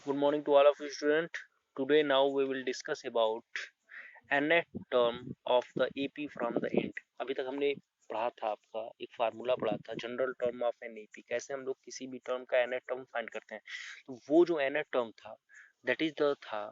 Good morning to all of you students. Today now we will discuss about nth term of the AP from the end. अभी तक हमने पढ़ा था आपका एक फार्मूला पढ़ा था general term of an AP, कैसे हम लोग किसी भी टर्म का nth टर्म फाइंड करते हैं। तो वो जो nth टर्म था दैट इज द था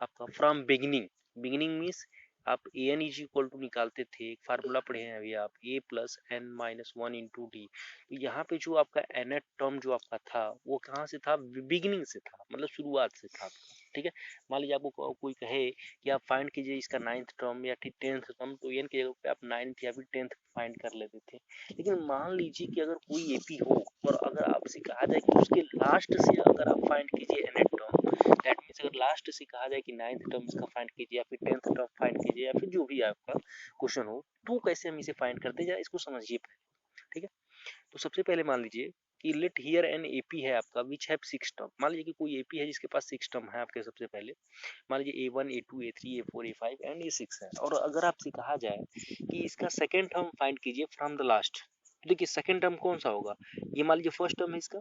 आपका फ्रॉम बिगिनिंग। बिगिनिंग मीन्स आप a n is equal to निकालते थे, एक फार्मूला पढ़े हैं अभी आप, a plus n minus one into D. तो यहाँ पे जो आपका nth टर्म जो आपका था वो कहाँ से था, बिगिनिंग से था, मतलब शुरुआत से था आपका। ठीक है, मान लीजिए आपको कोई कहे कि आप फाइंड कीजिए इसका नाइन्थ टर्म या फिर टेंथ टर्म, तो एन की जगह पे आप नाइन्थ या फिर टेंथ फाइंड कर लेते थे। लेकिन मान लीजिए कि अगर कोई एपी हो और अगर आपसे कहा जाए कि उसके लास्ट से अगर आप फाइंड कीजिए nth टर्म, दैट मीन्स अगर लास्ट से कहा जाए कि नाइन्थ टर्म इसका फाइंड कीजिए या फिर टेंथ टर्म फाइंड कीजिए या फिर जो भी आपका क्वेश्चन हो, तो कैसे हम इसे फाइंड करते हैं इसको समझिए। ठीक है, तो सबसे पहले मान लीजिए कि लेट हियर एन एपी है आपका विच हैव सिक्स टर्म। मान लीजिए कि कोई एपी है जिसके पास सिक्स टर्म है आपके। सबसे पहले मान लीजिए A1 A2 A3 A4 A5 and A6 है, और अगर आपसे कहा जाए कि इसका सेकेंड टर्म फाइंड कीजिए फ्रॉम द लास्ट, तो देखिए सेकेंड टर्म कौन सा होगा। ये मान लीजिए फर्स्ट टर्म है, इसका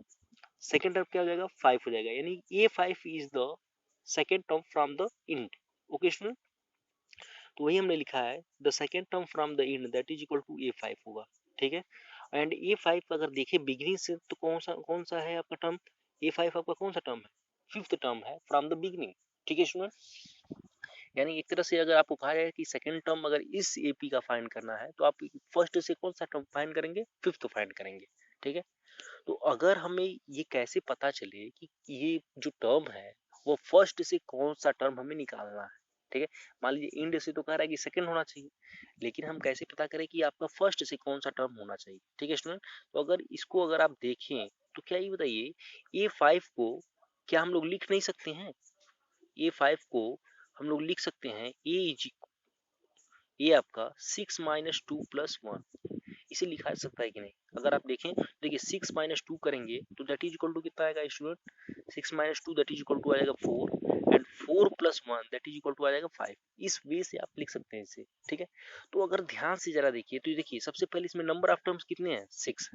सेकेंड टर्म क्या हो जाएगा, 5 हो जाएगा, यानी A5 is the second term from the end. Okay student, तो वही हमने लिखा है the second term from the end that is equal to A5 होगा। ठीक है, एंड A5 अगर देखें बिगिनिंग से तो कौन सा है आपका टर्म, A5 आपका कौन सा टर्म है, फिफ्थ टर्म है फ्रॉम द बिगिनिंग। ठीक है स्टूडेंट, यानी एक तरह से अगर आपको कहा जाए कि सेकंड टर्म अगर इस एपी का फाइंड करना है तो आप फर्स्ट से कौन सा टर्म फाइंड करेंगे, फिफ्थ फाइंड करेंगे। ठीक है, तो अगर हमें ये कैसे पता चले कि ये जो टर्म है वो फर्स्ट से कौन सा टर्म हमें निकालना है। ठीक है, मान लीजिए इंड से तो कह रहा है कि सेकंड होना चाहिए, लेकिन हम कैसे पता करें कि आपका फर्स्ट से कौन सा टर्म होना चाहिए। ठीक है स्टूडेंट, तो अगर इसको अगर आप देखें तो क्या ये बताइए, A5 को क्या हम लोग लिख नहीं सकते हैं, A5 को हम लोग लिख सकते हैं ए आपका 6 माइनस टू प्लस वन, इसे लिखा जा सकता है कि नहीं। अगर आप देखें, देखिए 6 माइनस टू करेंगे तो दैट इज इक्वल टू कितना आएगा student, 6 minus two that is equal to आ जाएगा 4, and 4 plus one that is equal to आ जाएगा 5। इस वे से आप लिख सकते हैं इसे। ठीक है, तो अगर ध्यान से जरा देखिए तो देखिए सबसे पहले इसमें नंबर ऑफ टर्म्स कितने हैं, 6,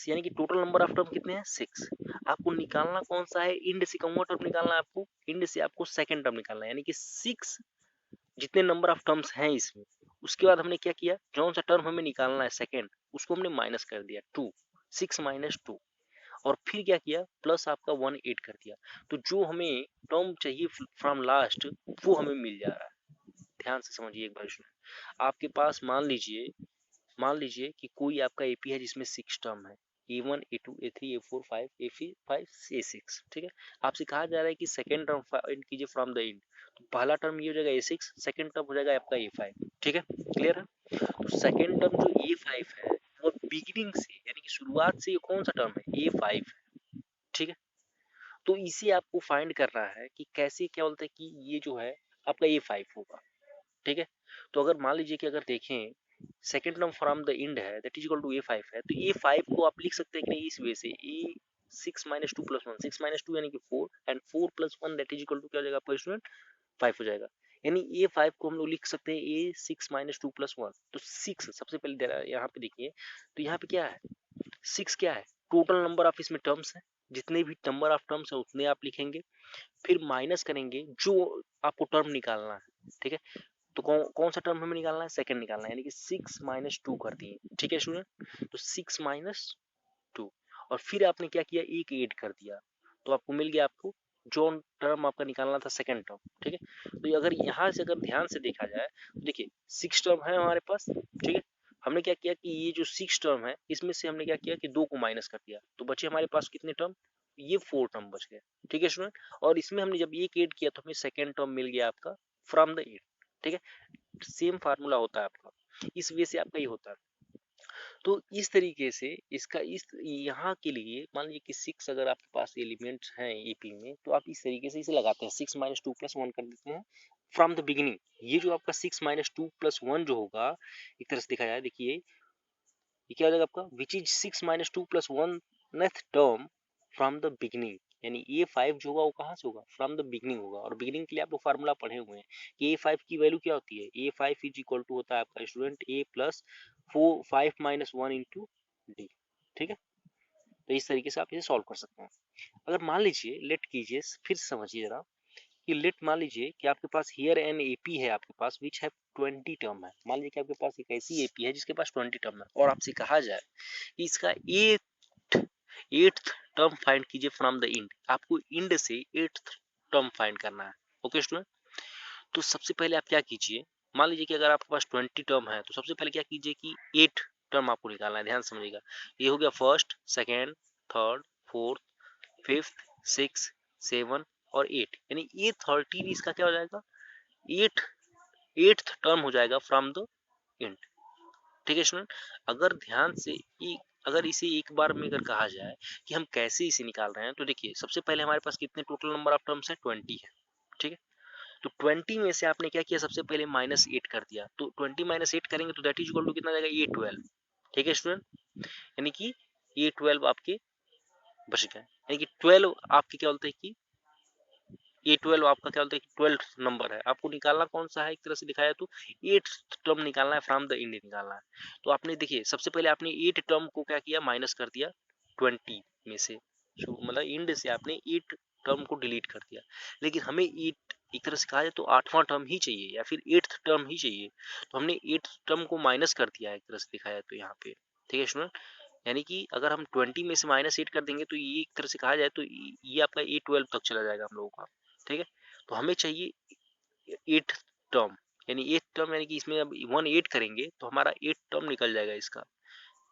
यानी कि टोटल नंबर ऑफ टर्म कितने हैं, 6। आपको निकालना कौन सा है, इंड से कौन टर्म निकालना है आपको, इंड से आपको सेकंड टर्म निकालना है, यानी कि 6 जितने नंबर ऑफ टर्म्स हैं इसमें, उसके बाद हमने क्या किया, कौन सा टर्म हमें निकालना है सेकंड, उसको हमने माइनस कर दिया 2, 6 माइनस 2, और फिर क्या किया, प्लस आपका 1 8 कर दिया। तो जो हमें टर्म चाहिए फ्रॉम लास्ट वो हमें मिल जा रहा है। ध्यान से समझिए एक बार सुनिए, आपके पास मान लीजिए कि कोई आपका एपी है जिसमें 6 टर्म है, A1 A2 A3 A4 5 A5 A6। ठीक है, आपसे कहा जा रहा है कि सेकंड टर्म फाइंड कीजिए फ्रॉम द इंड, तो पहला टर्म ये हो जाएगा A6, सेकंड टर्म हो जाएगा आपका A5। ठीक है, क्लियर है। तो सेकंड टर्म जो A5 है वो बिगिनिंग से यानी कि शुरुआत से ये कौन सा टर्म है, A5। ठीक है, तो इसे आपको फाइंड करना है कि कैसे, क्या बोलते हैं कि ये जो है आपका A5 होगा। ठीक है, तो अगर मान लीजिए कि अगर देखें second term from the end है that is equal to A5 है, तो A5 को आप लिख सकते हैं कि नहीं इस वे से, A 6 minus two plus one, 6 minus two यानी कि 4, and 4 plus one that is equal to क्या हो जाएगा आपका स्टूडेंट, 5 हो जाएगा। यानी A5 को हम लोग लिख सकते हैं ए 6 माइनस टू प्लस वन। तो 6 सबसे पहले दे रहा है यहाँ पे, देखिए तो यहाँ पे क्या है, 6 क्या है, टोटल नंबर ऑफ इसमें टर्म्स है, जितने भी नंबर ऑफ टर्म्स है उतने आप लिखेंगे, फिर माइनस करेंगे जो आपको टर्म निकालना है। ठीक है, तो कौन सा टर्म हमें निकालना है, सेकंड निकालना है, यानी कि 6 माइनस टू कर दिए। ठीक है स्टूडेंट, तो 6 माइनस टू, और फिर आपने क्या किया, एक ऐड कर दिया, तो आपको मिल गया आपको जो टर्म आपका निकालना था सेकंड टर्म। ठीक है, तो अगर यहाँ से अगर ध्यान से देखा जाए तो देखिए 6 टर्म है हमारे पास। ठीक है, हमने क्या किया कि ये जो 6 टर्म है इसमें से हमने क्या किया कि 2 को माइनस कर दिया, तो बचे हमारे पास कितने टर्म, ये 4 टर्म बच गए। ठीक है स्टूडेंट, और इसमें हमने जब एक ऐड किया तो हमें सेकंड टर्म मिल गया आपका फ्रॉम द एट। ठीक है, सेम फार्मूला होता है आपका, इस वे से आपका ये होता है। तो इस तरीके से इसका इस यहाँ के लिए मान लीजिए कि 6 अगर आपके पास एलिमेंट्स हैं एपी में, तो आप इस तरीके से इसे लगाते हैं, 6 माइनस टू प्लस वन कर देते हैं फ्रॉम द बिगिनिंग। ये जो आपका 6 माइनस टू प्लस वन जो होगा, एक तरह से देखा जाए, देखिए ये क्या हो जाएगा आपका, which is 6 minus two plus one nth term from the beginning, यानी A5 जो होगा वो कहाँ से होगा, फ्रॉम द बिगिनिंग होगा। और बिगिनिंग के लिए आप लोग फार्मूला पढ़े हुए हैं कि A5 की वैल्यू क्या होती है, A5 इज इक्वल टू होता है आपका student A plus 5 minus one into d. ठीक है, तो इस तरीके से आप इसे सॉल्व कर सकते हैं। अगर मान लीजिए लेट कीजिए, फिर से समझिए जरा कि लेट मान लीजिए कि आपके पास हियर एन एपी है आपके पास विच है 20 टर्म है। मान लीजिए कि आपके पास एक ऐसी एपी है जिसके पास 20 टर्म है और आपसे कहा जाए कि इसका एट्थ टर्म फाइंड कीजिए फ्रॉम द इंड। आपको इंड से एट्थ टर्म फाइंड करना है। ओके स्टूडेंट, तो सबसे पहले आप क्या कीजिए, मान लीजिए कि अगर आपके पास 20 टर्म है तो सबसे पहले क्या कीजिए कि 8 टर्म आपको निकालना है। ध्यान से समझिएगा, ये हो गया first, second, third, fourth, fifth, six, seven और 8, यानी ये 13 इसका क्या हो जाएगा, एट्थ टर्म हो जाएगा फ्रॉम द इंड। ठीक है स्टूडेंट, अगर ध्यान से अगर इसे एक बार में अगर कहा जाए कि हम कैसे इसे निकाल रहे हैं, तो देखिए सबसे पहले हमारे पास कितने टोटल नंबर ऑफ टर्म्स है, 20 है। ठीक है, तो 20 में से आपने क्या किया, सबसे पहले -8 कर दिया, तो 20 - 8 करेंगे तो दैट इज इक्वल टू कितना जाएगा, A12। ठीक है स्टूडेंट, यानी कि A12 आपके बच गए, यानी कि 12 आपके क्या बोलते हैं कि A12 आपका क्या बोलते हैं कि 12th नंबर है। आपको निकालना कौन सा है, एक तरह से दिखाया तो 8th टर्म निकालना है, फ्रॉम द इंड निकालना है। तो आपने देखिए सबसे पहले आपने 8 टर्म को क्या किया, माइनस कर दिया 20 में से, मतलब इंड से आपने 8 टर्म को डिलीट कर दिया। लेकिन हमें 8 एक तरह से कहा जाए तो 8वां टर्म ही चाहिए या फिर 8th टर्म ही चाहिए, तो हमने 8th टर्म को माइनस कर दिया है एक तरह से दिखाया तो यहाँ पे। ठीक है स्टूडेंट, यानी कि अगर हम 20 में से -8 कर देंगे तो ये एक तरह से कहा जाए तो ये आपका A12 तक चला जाएगा हम लोगों का। ठीक है, तो हमें चाहिए 8 टर्म, यानी 8 टर्म, यानी कि इसमें अब 18 करेंगे तो हमारा 8 टर्म निकल जाएगा इसका।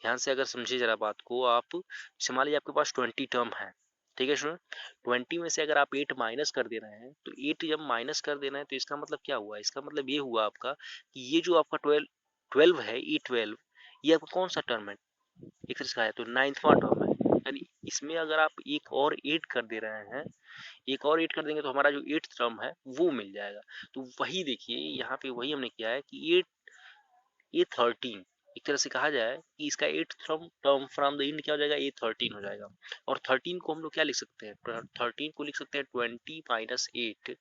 ध्यान से अगर समझिए जरा बात को आप, जैसे मान लीजिए आपके पास 20 टर्म है। ठीक है स्टूडेंट, 20 में से अगर आप 8 माइनस कर दे रहे हैं, तो 8 जब माइनस कर देना है तो इसका मतलब क्या हुआ, इसका मतलब ये हुआ आपका कि ये जो आपका 12 है, E12, ये आपका कौन सा टर्म है, एक तरह से कहा जाए तो 9वां टर्म है। यानी इसमें अगर आप एक और 8 कर दे रहे हैं, एक और 8 कर देंगे तो हमारा जो 8th टर्म है वो मिल जाएगा। तो वही देखिए यहाँ पे वही हमने किया है कि 13 एक तरह से कहा जाए कि इसका 8th term from the end क्या हो जाएगा, A13 हो जाएगा। और 13 को हम लोग क्या लिख सकते हैं, 13 को लिख सकते हैं 20 - 8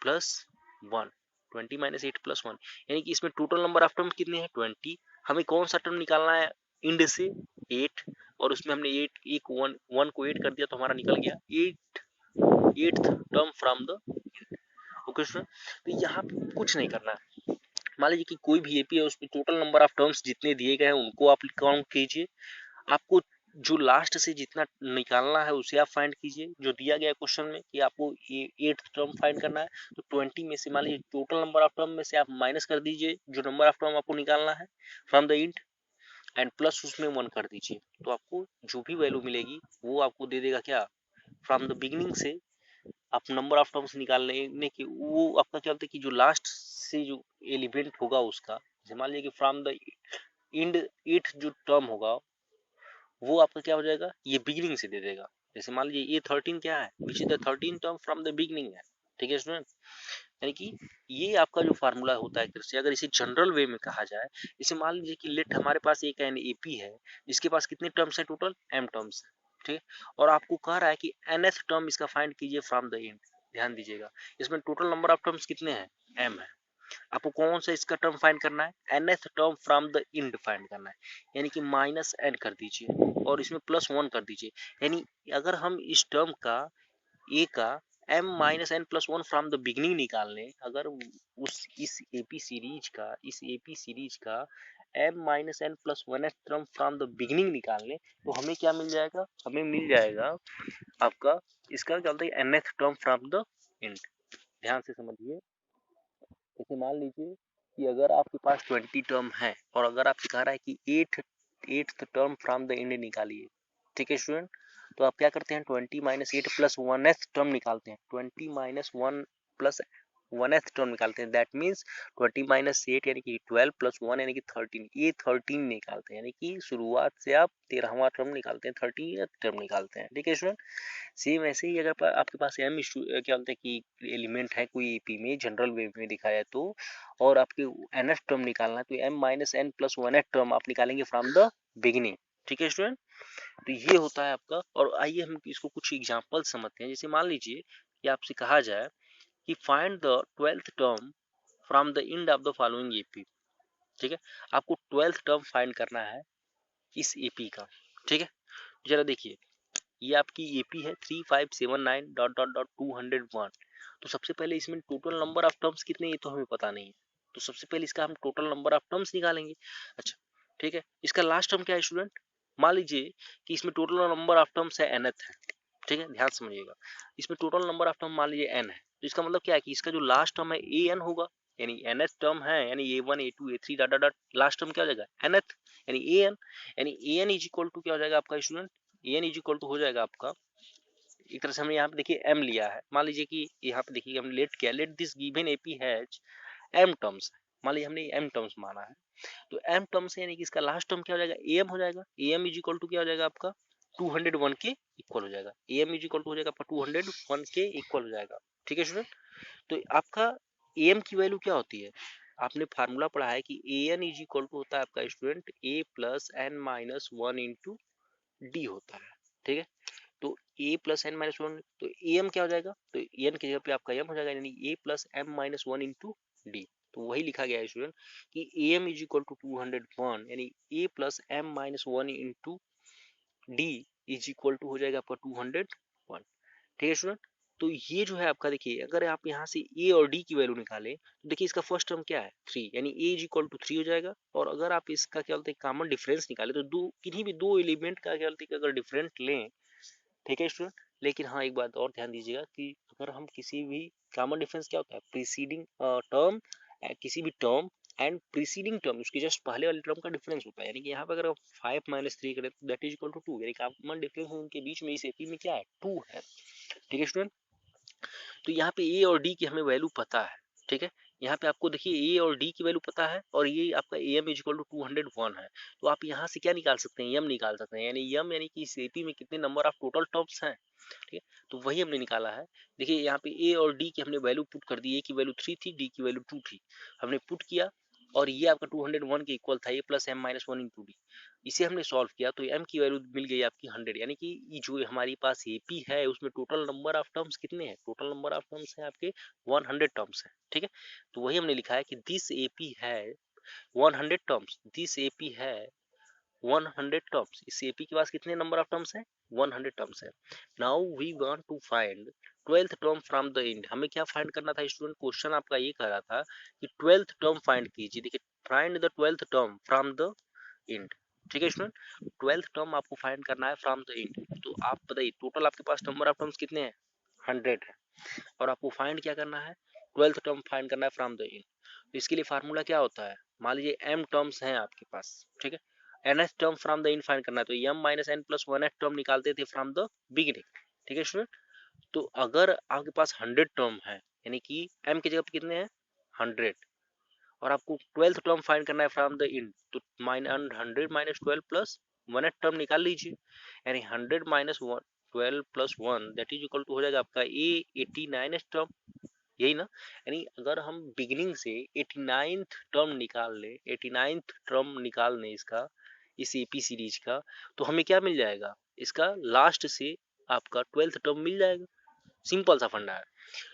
प्लस 1, 20 - 8 प्लस 1, यानी कि इसमें टोटल नंबर ऑफ टर्म कितने हैं, 20। हमें कौन सा टर्म निकालना है, इंड से 8, और उसमें हमने 8 एक 1 को 8 कर दिया तो हमारा निकल गया 8th term from the. Okay student, तो यहाँ पे कुछ नहीं करना है। मान लीजिए कि कोई भी एपी है, उसमें टोटल नंबर ऑफ टर्म्स जितने दिए गए हैं उनको आप काउंट कीजिए। आपको जो लास्ट से जितना निकालना है उसे आप फाइंड कीजिए। जो दिया गया क्वेश्चन में कि आपको ये 8th टर्म फाइंड करना है, तो 20 में से मान लीजिए टोटल नंबर ऑफ टर्म में से आप माइनस कर दीजिए जो नंबर ऑफ टर्म आपको निकालना है from the int, and plus उसमें 1 कर दीजिए, तो आपको जो भी वैल्यू मिलेगी वो आपको दे देगा क्या, फ्रॉम द बिगिनिंग से आप नंबर ऑफ टर्म्स निकालने की, वो आपका क्या होता है कि जो लास्ट से जो एलिमेंट होगा उसका, जैसे मान लीजिए कि फ्रॉम द इंड 8 जो टर्म होगा वो आपका क्या हो जाएगा, ये बिगिनिंग से दे देगा। जैसे मान लीजिए ये 13 क्या है, which is the 13 term from the beginning है। ठीक है स्टूडेंट, यानी कि ये आपका जो फार्मूला होता है, कृषि अगर इसे जनरल वे में कहा जाए, इसे मान लीजिए कि लेट हमारे पास एक एन एपी है जिसके पास कितने टर्म्स हैं, टोटल एम टर्म्स। ठीक है, और आपको कह रहा है कि nth टर्म इसका फाइंड कीजिए फ्रॉम द एंड। ध्यान दीजिएगा, इसमें टोटल नंबर ऑफ टर्म्स कितने हैं, एम है। आपको कौन सा इसका टर्म फाइंड करना है, nth term from the end find करना है, यानी कि -n कर दीजिए और इसमें +1 कर दीजिए। यानी अगर हम इस टर्म का ए का m-n+1 फ्रॉम द बिगनिंग निकाल लें, अगर उस इस एपी सीरीज का m-n+1 term from the beginning निकाल लें, तो हमें क्या मिल जाएगा, हमें मिल जाएगा आपका इसका क्या बोलते हैं, nth term from the end. ध्यान से समझिए, जैसे मान लीजिए कि अगर आपके पास 20 टर्म है और अगर आपसे कह रहा है कि 8th term from the end निकालिए। ठीक है स्टूडेंट, तो आप क्या करते हैं, 20 - 8 प्लस 1th टर्म निकालते हैं, 20 - 1 प्लस 1th टर्म निकालते हैं, दैट मीन्स 20 - 8 यानी कि 12 प्लस 1 यानी कि 13, ये 13 निकालते हैं, यानी कि शुरुआत से आप 13वां टर्म निकालते हैं, 13th टर्म निकालते हैं। ठीक है स्टूडेंट, सेम ऐसे ही अगर आपके पास एम क्या बोलते हैं कि एलिमेंट है कोई एपी में जनरल वे में दिखाया है तो, और आपके nth टर्म निकालना है, तो m-n+1th टर्म आप निकालेंगे फ्रॉम द बिगिनिंग। ठीक है स्टूडेंट, तो ये होता है आपका। और आइए हम इसको कुछ एग्जांपल समझते हैं। जैसे मान लीजिए कि आपसे कहा जाए कि find the 12th term from the end of the following AP. ठीक है, आपको 12th टर्म फाइंड करना है इस एपी का। ठीक है, जरा देखिए ये आपकी एपी है 3579.201। तो सबसे पहले इसमें टोटल नंबर ऑफ टर्म्स कितने ये तो हमें पता नहीं है, तो सबसे पहले इसका हम टोटल नंबर ऑफ टर्म्स निकालेंगे। अच्छा ठीक है, इसका लास्ट टर्म क्या है स्टूडेंट, मान लीजिए कि इसमें टोटल नंबर ऑफ टर्म्स है nth है, ठीक है, ध्यान समझिएगा, इसमें टोटल नंबर ऑफ टर्म मान लीजिए n है, तो इसका मतलब क्या है कि इसका जो लास्ट टर्म है an होगा, यानी nth टर्म है, यानी a1 a2 a3 dot dot last term क्या हो जाएगा nth, यानी an, यानी an इज इक्वल टू क्या हो जाएगा आपका student, an is equal to हो जाएगा आपका, एक तरह से हमने यहाँ पे देखिए m लिया है, मान लीजिए कि यहाँ पे देखिए हमने लेट किया, let this given AP has m terms, मान लीजिए हमने m टर्म्स माना है, तो m टर्म्स यानी कि इसका लास्ट टर्म क्या हो जाएगा am हो जाएगा, am इज इक्वल टू क्या हो जाएगा आपका 201 के इक्वल हो जाएगा, am इज इक्वल टू हो जाएगा आपका 201 के इक्वल हो जाएगा, ठीक है स्टूडेंट। तो आपका am की वैल्यू क्या होती है, आपने फार्मूला पढ़ा है कि an इज इक्वल टू होता है आपका student a plus n minus one into D होता है, ठीक है। तो a plus n minus one, तो am क्या हो जाएगा, तो n की जगह पे आपका m हो जाएगा, यानी a plus M minus one into D, तो वही लिखा गया है स्टूडेंट कि am इज इक्वल टू 201, यानी a plus M minus one into D is equal to हो जाएगा आपका 201, ठीक है स्टूडेंट। तो ये जो है आपका देखिए, अगर आप यहाँ से a और d की वैल्यू निकालें तो देखिए इसका फर्स्ट टर्म क्या है 3, यानी a इज इक्वल टू 3 हो जाएगा, और अगर आप इसका क्या बोलते हैं कॉमन डिफरेंस निकालें तो दो किन्हीं भी दो एलिमेंट का क्या बोलते हैं अगर डिफरेंट लें, ठीक है स्टूडेंट। लेकिन हाँ एक बात और ध्यान दीजिएगा कि अगर हम किसी भी कॉमन डिफरेंस क्या होता है, प्रीसीडिंग टर्म, किसी भी टर्म एंड प्रीसीडिंग टर्म उसके जस्ट पहले वाले टर्म का डिफरेंस होता है, यानी कि यहाँ पे अगर हम 5 माइनस 3 करें तो दैट इज इक्वल टू 2, यानी कॉमन डिफरेंस उनके बीच में इस एपी में क्या है 2 है, ठीक है स्टूडेंट। तो यहाँ पे ए और डी की हमें वैल्यू पता है, ठीक है, यहाँ पे आपको देखिए ए और डी की वैल्यू पता है, और ये आपका A M is equal to 201 है, तो आप यहाँ से क्या निकाल सकते हैं, यम निकाल सकते हैं, यानी यम यानी कि इस एपी में कितने नंबर ऑफ टोटल टर्म्स हैं, ठीक है, तो वही हमने निकाला है। देखिए यहाँ पे ए और डी की हमने वैल्यू पुट कर दी, ए की वैल्यू 3 थी, डी की वैल्यू 2 थी, हमने पुट किया, और ये आपका 201 के इक्वल था, a plus M minus one into d, इसे हमने सॉल्व किया तो m की वैल्यू मिल गई आपकी 100, यानी कि जो हमारे पास एपी है उसमें टोटल नंबर ऑफ टर्म्स कितने हैं, टोटल नंबर ऑफ टर्म्स हैं आपके 100 टर्म्स हैं, ठीक है। तो वही हमने लिखा है कि दिस एपी है 100 टर्म्स, दिस एपी है 100 टर्म्स, इस एपी के पास कितने नंबर ऑफ टर्म्स है 100 टर्म्स है। Now we want to find 12th term from the end, हमें क्या फाइंड करना था स्टूडेंट, क्वेश्चन आपका ये कह रहा था कि 12th टर्म फाइंड कीजिए, देखिए find the 12th term from the and, ठीक है स्टूडेंट, 12th टर्म आपको फाइंड करना है फ्रॉम द एंड, तो आप बताइए टोटल आपके पास नंबर ऑफ टर्म्स कितने हैं 100 है, और आपको फाइंड क्या करना है 12th टर्म फाइंड करना है फ्रॉम द एंड, तो इसके लिए फार्मूला क्या होता है, मान लीजिए m टर्म्स हैं आपके पास, ठीक है, nth term from the end find करना है, तो m minus n plus one term निकालते थे फ्रॉम द बिगिनिंग, ठीक है स्टूडेंट। तो अगर आपके पास 100 टर्म है, यानी कि m की जगह पे कितने हैं 100, और आपको 12th टर्म फाइंड करना है फ्रॉम द एंड, तो 100 माइनस 12 प्लस वन टर्म निकाल लीजिए, यानी 100 minus 12 plus one that is equal to हो जाएगा आपका ए 89 टर्म, यही ना, यानी अगर हम बिगिनिंग से 89th टर्म निकाल ले, 89th टर्म निकाल लें इसका, इस एपी सीरीज का, तो हमें क्या मिल जाएगा, इसका लास्ट से आपका 12th टर्म मिल जाएगा, सिंपल सा फंडा है।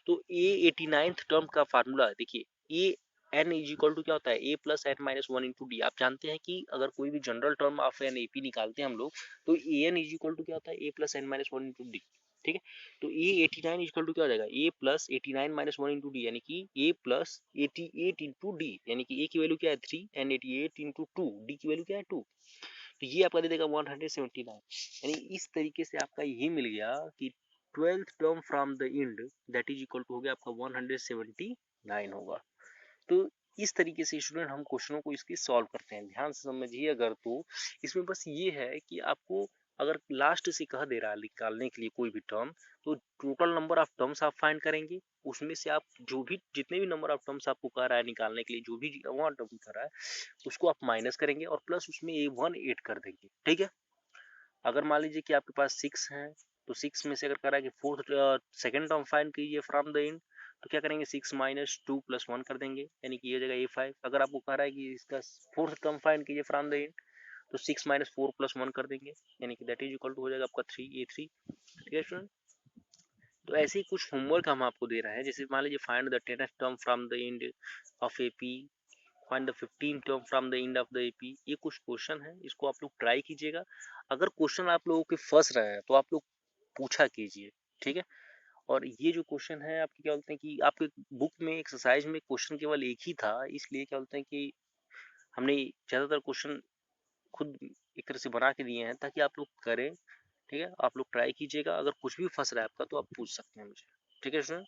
तो ए 89th टर्म का फार्मूला देखिए, a n is equal to क्या होता है a plus n minus one into d, आप जानते हैं कि अगर कोई भी general term of an AP निकालते हैं हम लोग, तो a n is equal to क्या होता है a plus n minus one into d, ठीक है। तो ए 89 इक्वल टू क्या हो जाएगा a plus 89 minus one into d, यानी कि ए प्लस 88 इंटू डी, यानी कि ए की वैल्यू क्या है 3 एंड 88 इंटू टू, डी की वैल्यू क्या है 2, तो ये आपका दे देगा 179, यानी इस तरीके से आपका ये मिल गया कि 12th term from the end that is equal to हो गया आपका 179 होगा। तो इस तरीके से स्टूडेंट हम क्वेश्चनों को इसकी सॉल्व करते हैं, ध्यान से समझिए। अगर तो इसमें बस ये है कि आपको अगर लास्ट से कह दे रहा है निकालने के लिए कोई भी टर्म, तो टोटल नंबर ऑफ टर्म्स आप फाइंड करेंगे, उसमें से आप जो भी जितने भी नंबर ऑफ टर्म्स आपको कह रहा है निकालने के लिए, जो भी वन टर्म कह रहा है उसको आप माइनस करेंगे और प्लस उसमें ए वन एड कर देंगे, ठीक है। अगर मान लीजिए कि आपके पास 6 है, तो 6 में से अगर कह रहा है कि फोर्थ सेकंड टर्म फाइंड कीजिए फ्रॉम द एंड, तो क्या करेंगे 6 माइनस 2 प्लस 1 कर देंगे, यानी कि ये हो जाएगा ए5। अगर आपको कह रहा है कि इसका फोर्थ टर्म फाइंड कीजिए फ्रॉम द एंड, तो 6 माइनस 4 प्लस 1 कर देंगे, यानी कि दैट इज इक्वल टू हो जाएगा आपका 3 ठीक है स्टूडेंट। तो ऐसे ही कुछ होमवर्क हम आपको दे रहे हैं, जैसे मान लीजिए find the 10th term from the end of AP, find the 15th term from the end of the AP, ये कुछ क्वेश्चन है, इसको आप लोग ट्राई कीजिएगा। अगर क्वेश्चन आप लोगों के फंस रहे हैं तो आप लोग पूछा कीजिए, ठीक है। और ये जो क्वेश्चन है आपके क्या बोलते हैं कि आपके बुक में एक्सरसाइज में क्वेश्चन केवल एक ही था, इसलिए क्या बोलते हैं कि हमने ज्यादातर क्वेश्चन खुद एक तरह से बना के दिए हैं ताकि आप लोग करें, ठीक है। आप लोग ट्राई कीजिएगा, अगर कुछ भी फंस रहा है आपका तो आप पूछ सकते हैं मुझे, ठीक है स्टूडेंट।